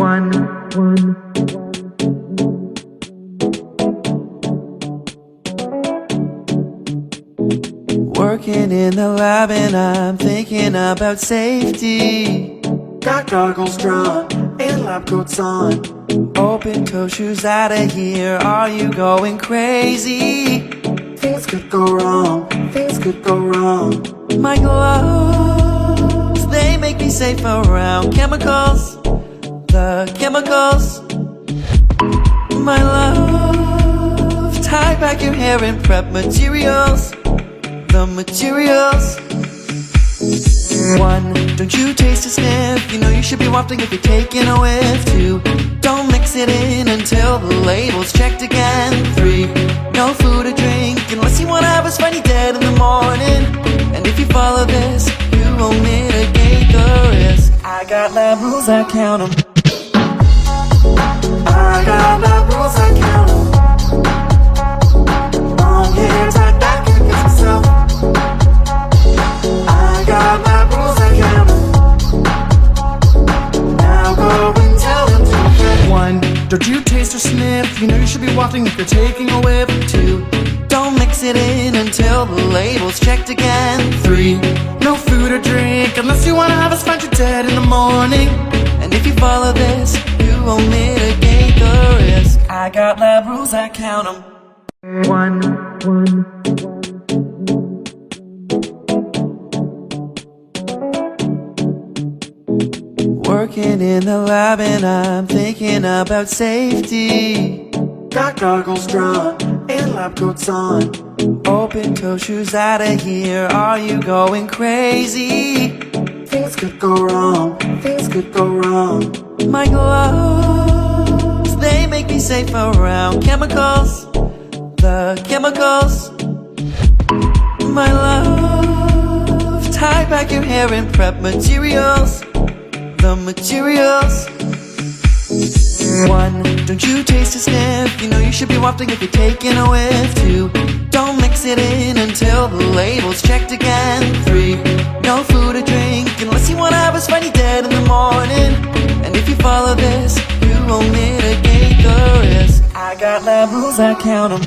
one. Working in the lab and I'm thinking about safety. Got goggles drawn and lab coats on. Open toe shoes out of here, are you going crazy? Things could go wrong, things could go wrong. My gloves, they make me safe around chemicals, the chemicals. My love, tie back your hair and prep materials, the materials. One, don't you taste a sniff, you know you should be wafting if you're taking a whiff. Two, don't mix it in until the label's checked again. Three, no food or drink unless you wanna have us find you dead in the morning. And if you follow this, you will mitigate the risk. I got lab rules, I count 'em. I got lab rules, I count 'em. Long hair tied back against myself. I got lab rules, I count 'em. Now go and tell them to quit. One, don't you taste or sniff, you know you should be wafting if you're taking a whiff. Two, don't mix it in until the label's checked again. Three, no food or drink unless you wanna have us find you dead in the morning. And if you follow this, you will mitigate the risk. I got lab rules, I count 'em. One. Working in the lab and I'm thinking about safety. Got goggles drawn and lab coats on. Open toe shoes out of here, are you going crazy? Things could go wrong, things could go wrong. My gloves, they make me safe around chemicals, the chemicals. My love, tie back your hair and prep materials, the materials. One, don't you taste a sniff, you know you should be wafting if you're taking a whiff. Two, don't mix it in until the label's checked again. Three, no food or drink unless you wanna have us find you dead in the morning. And if you follow this, you will mitigate the risk. I got lab rules, I count 'em.